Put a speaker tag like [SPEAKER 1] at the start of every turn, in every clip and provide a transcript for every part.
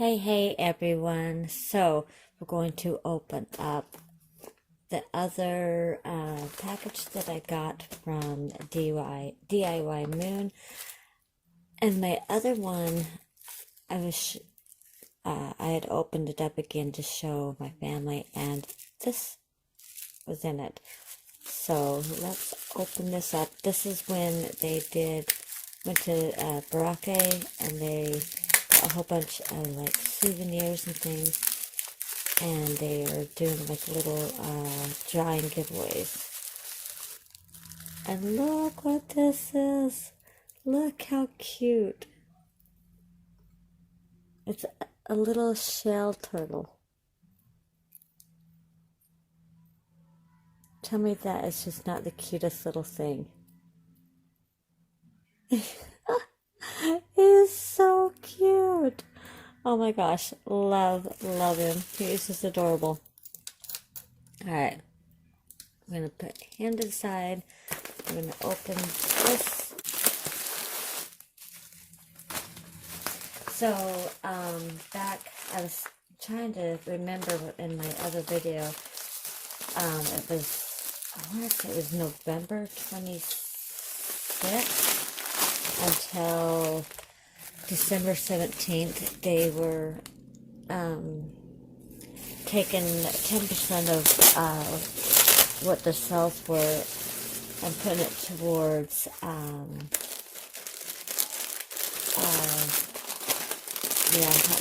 [SPEAKER 1] Hey everyone. So we're going to open up the other package that I got from DIYmoon. And my other one, I had opened it up again to show my family, and this was in it. So let's open this up. This is when they went to Boracay, and they got a whole bunch of like souvenirs and things, and they are doing like little drawing giveaways. And look what this is. Look how cute. It's a little shell turtle. Tell me that it's just not the cutest little thing. He's so cute. Oh my gosh, love him. He's just adorable. Alright, I'm going to put him to the side. I'm going to open this. So, back, I was trying to remember in my other video, it was, I want to say it was November 26th until December 17th, they were taking 10% of what the sales were and putting it towards help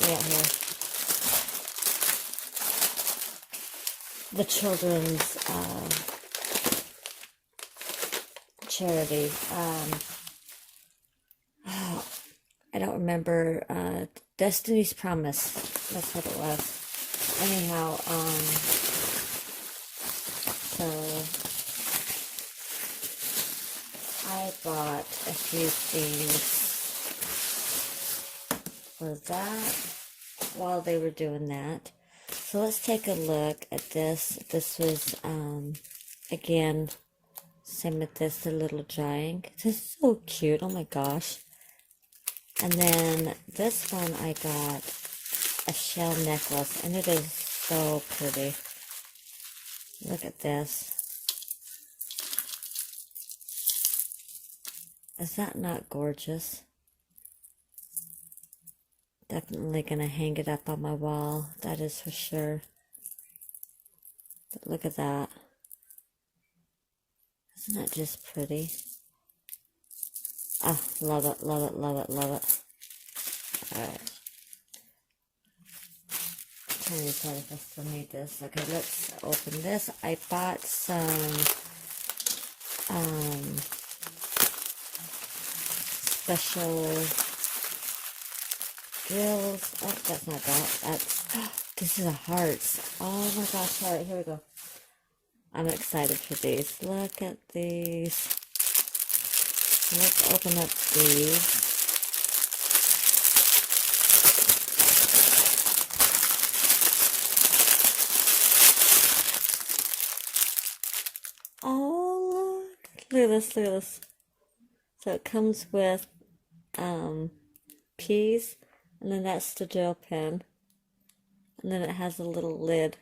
[SPEAKER 1] me out here. The children's charity. I don't remember. Destiny's Promise. That's what it was. Anyhow, so I bought a few things for that while they were doing that. So let's take a look at this. This was, again, same with this, the little drawing. This is so cute. Oh my gosh. And then this one I got a shell necklace, and it is so pretty. Look at this. Is that not gorgeous? Definitely gonna hang it up on my wall, that is for sure. But look at that. Isn't that just pretty? Ah, love it, love it, love it, love it. Alright. Trying to decide if I still need this. Okay, let's open this. I bought some special drills. Oh, that's not that. This is a hearts. Oh my gosh, alright, here we go. I'm excited for these. Look at these. Let's open up these. Oh, look at this, look at this. So it comes with peas, and then that's the gel pen, and then it has a little lid.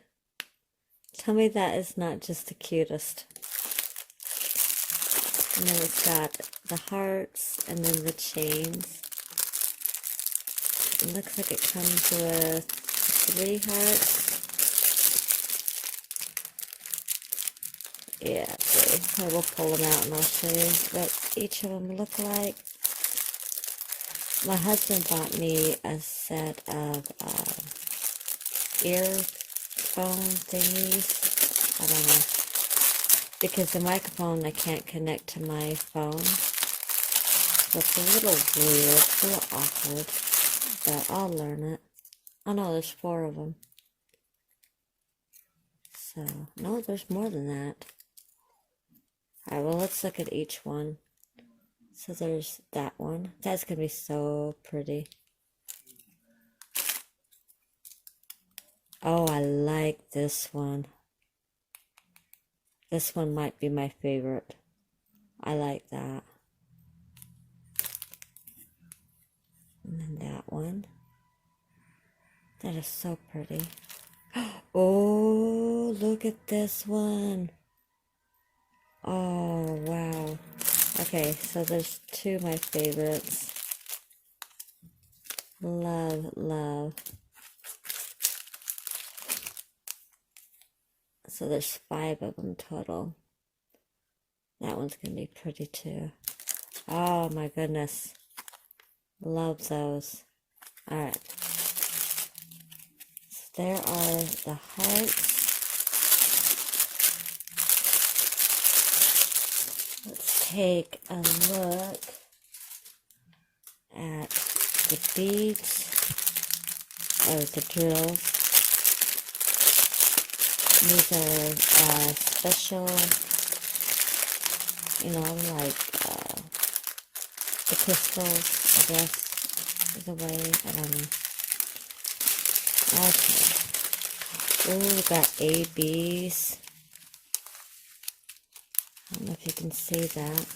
[SPEAKER 1] Tell me that is not just the cutest. And then it's got the hearts, and then the chains. It looks like it comes with 3 hearts. Yeah, see. I will pull them out and I'll show you what each of them look like. My husband bought me a set of earphone thingies. I don't know. Because the microphone I can't connect to my phone. So it's a little weird, it's a little awkward. But I'll learn it. Oh no, there's 4 of them. So, no, there's more than that. Alright, well, let's look at each one. So there's that one. That's going to be so pretty. Oh, I like this one. This one might be my favorite. I like that. And then that one. That is so pretty. Oh, look at this one. Oh, wow. Okay, so there's two of my favorites. Love, love. So there's 5 of them total. That one's going to be pretty too. Oh my goodness. Love those. Alright. So there are the hearts. Let's take a look at the beads. Oh, the drills. These are special, you know, like the crystals, I guess, is a way, I don't know. Okay. Ooh, we got ABs. I don't know if you can see that.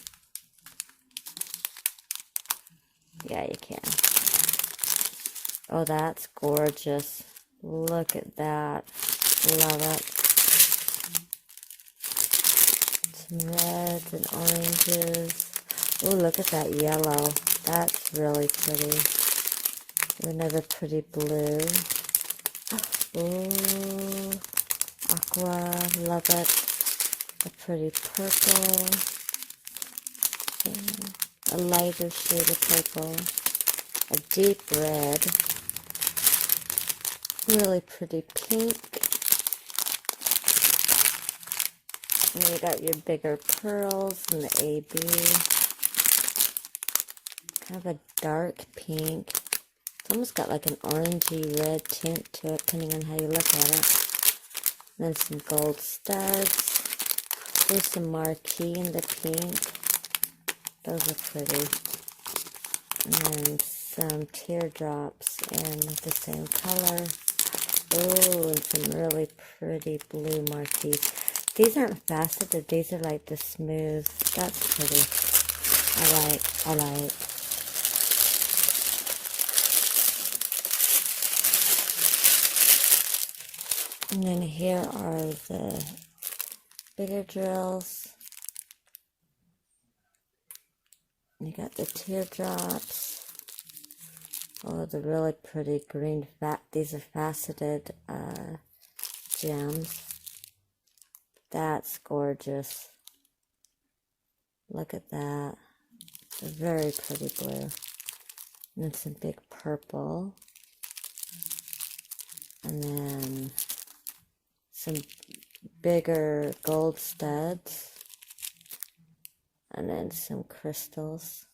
[SPEAKER 1] Yeah, you can. Oh, that's gorgeous. Look at that. Love it. Some reds and oranges. Oh, look at that yellow. That's really pretty. Another pretty blue. Oh, aqua. Love it. A pretty purple. A lighter shade of purple. A deep red. Really pretty pink. And you got your bigger pearls and the AB. Kind of a dark pink. It's almost got like an orangey red tint to it, depending on how you look at it. And then some gold studs. There's some marquee in the pink. Those are pretty. And then some teardrops in the same color. Oh, and some really pretty blue marquees. These aren't faceted, these are like the smooth. That's pretty. I like. And then here are the bigger drills. You got the teardrops. Oh, the really pretty green these are faceted gems. That's gorgeous. Look at that. A very pretty blue. And then some big purple. And then some bigger gold studs. And then some crystals.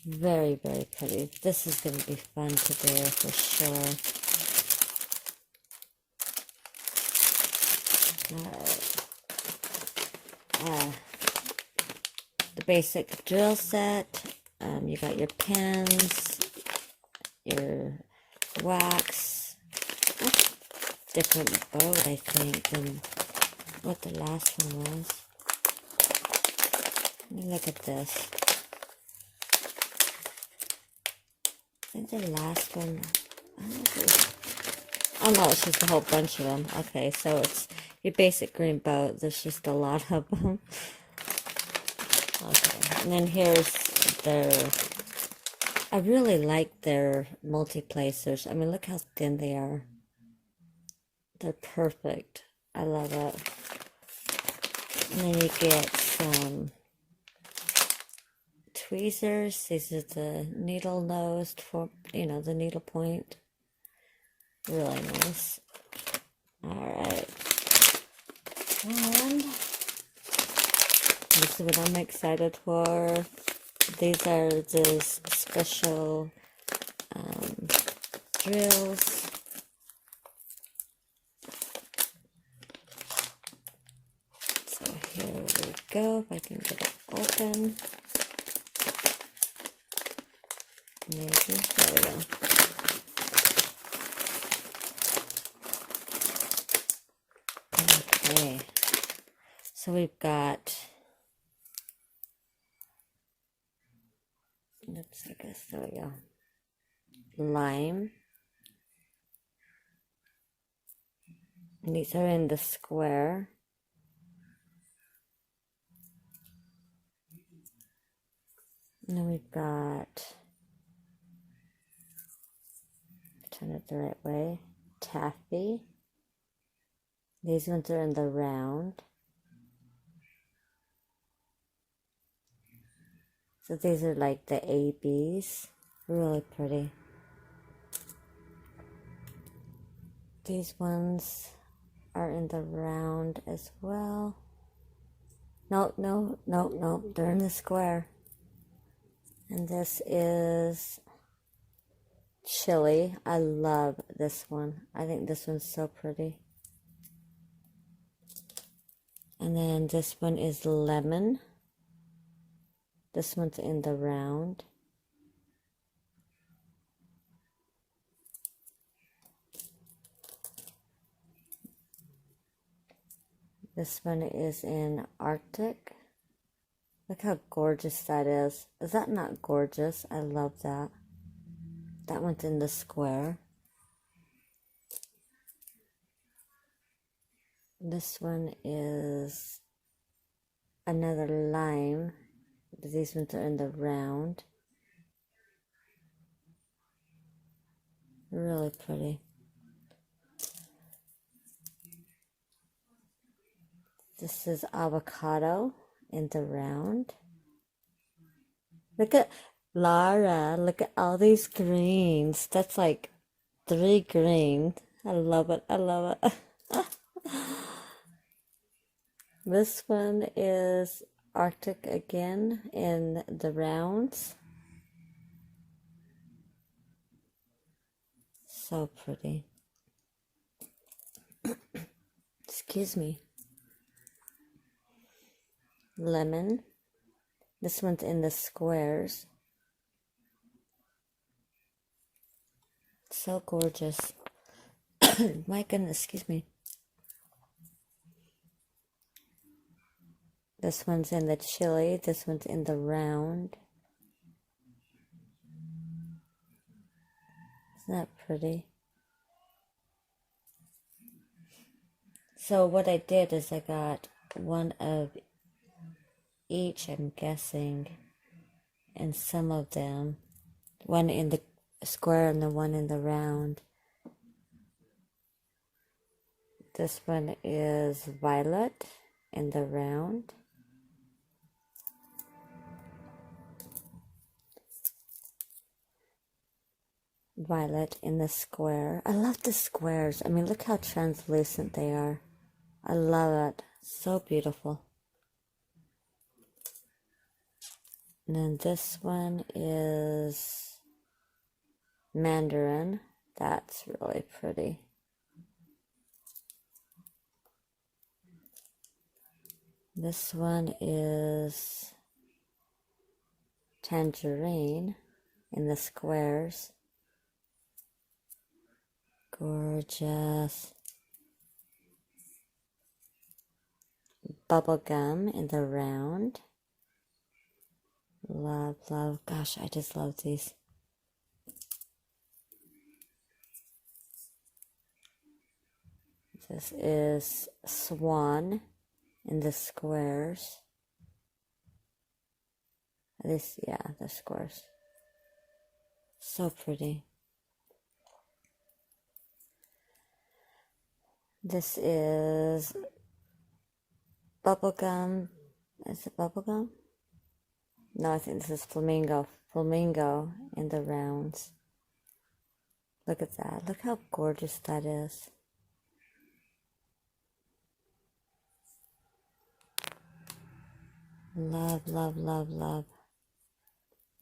[SPEAKER 1] Very, very pretty. This is going to be fun to do for sure. The basic drill set. You got your pens, your wax. Different boat, I think, than what the last one was. Let me look at this. I think the last one, oh no, it's just a whole bunch of them. Okay, so it's your basic green boat. There's just a lot of them. Okay, and then here's their, I really like their multi-placers. I mean, look how thin they are. They're perfect. I love it. And then you get some tweezers. These are the needle nosed for, you know, the needle point. Really nice. Alright. And this is what I'm excited for. These are the special drills. So here we go. If I can get it open. Maybe. There we go. Okay. So we've got, oops, I guess, there we go. lime. And these are in the square. And then we've got, turn it the right way, taffy. These ones are in the round. So these are like the ABs. Really pretty. These ones are in the round as well. No, they're in the square. And this is chili. I love this one. I think this one's so pretty. And then this one is lemon. This one's in the round. This one is in Arctic. Look how gorgeous that is. Is that not gorgeous? I love that. That one's in the square. This one is another lime. These ones are in the round. Really pretty. This is avocado in the round. Look at Lara. Look at all these greens. That's like 3 greens. I love it. I love it. This one is Arctic again in the rounds. So pretty. Excuse me. Lemon. This one's in the squares. So gorgeous. My goodness, excuse me. This one's in the chili. This one's in the round. Isn't that pretty? So what I did is I got one of each, I'm guessing, and some of them. One in the square and the one in the round. This one is violet in the round. Violet in the square. I love the squares. I mean, look how translucent they are. I love it. So beautiful. And then this one is mandarin. That's really pretty. This one is tangerine in the squares. Gorgeous. Bubblegum in the round. Love, love. Gosh, I just love these. This is swan in the squares. This, yeah, the squares. So pretty. This is bubblegum. Is it bubblegum? No, I think this is flamingo. Flamingo in the rounds. Look at that. Look how gorgeous that is. Love, love, love, love.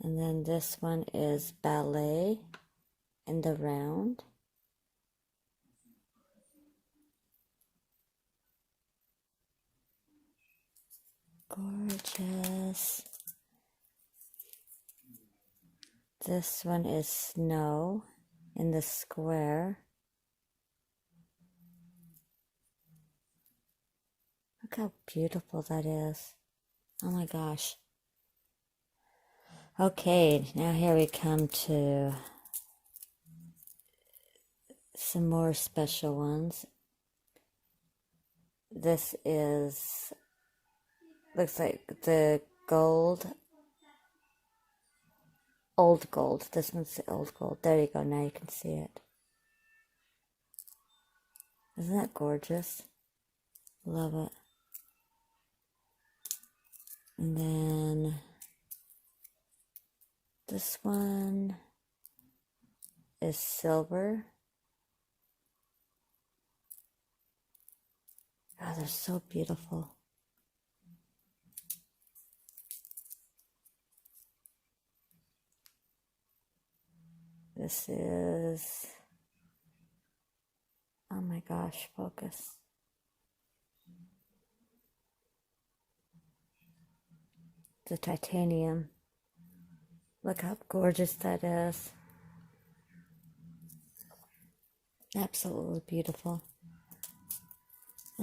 [SPEAKER 1] And then this one is ballet in the round. Gorgeous. This one is snow in the square. Look how beautiful that is. Oh my gosh. Okay, now here we come to some more special ones. This is, looks like the gold, old gold. This one's the old gold. There you go, now you can see it. Isn't that gorgeous? Love it. And then this one is silver. Oh, they're so beautiful. This is, oh my gosh, focus. The titanium. Look how gorgeous that is. Absolutely beautiful.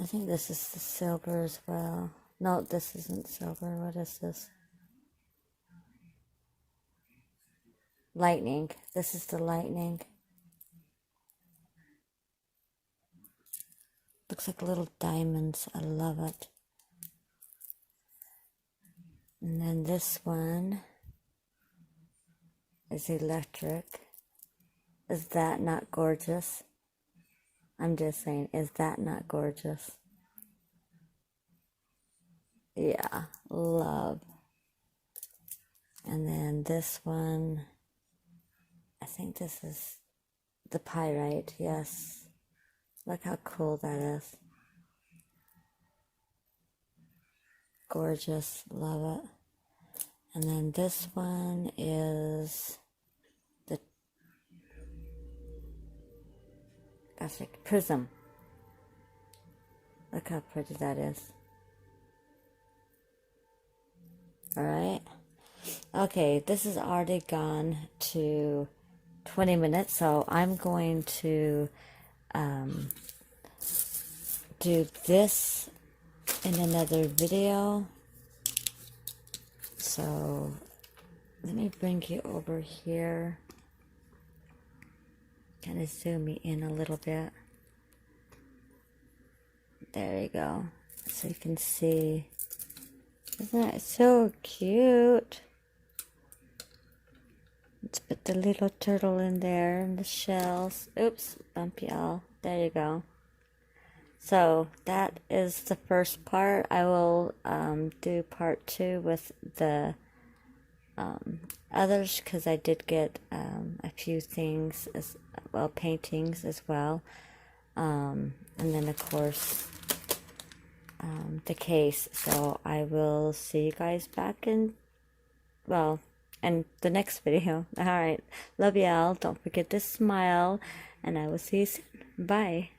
[SPEAKER 1] I think this is the silver as well. No, this isn't silver. What is this? Lightning. This is the lightning. Looks like little diamonds. I love it. And then this one is electric. Is that not gorgeous? I'm just saying, is that not gorgeous? Yeah, love. And then this one, I think this is the pyrite, yes. Look how cool that is. Gorgeous, love it. And then this one is the, gosh, like prism. Look how pretty that is. Alright. Okay, this has already gone to 20 minutes, so I'm going to do this in another video. So let me bring you over here. Kind of zoom me in a little bit. There you go. So you can see. Isn't that so cute? Let's put the little turtle in there and the shells. Oops, bumpy all. There you go. So that is the first part. I will do part 2 with the others, because I did get a few things as well, paintings as well, and then of course the case. So I will see you guys back in, well, in the next video. All right, love y'all. Don't forget to smile, and I will see you soon. Bye.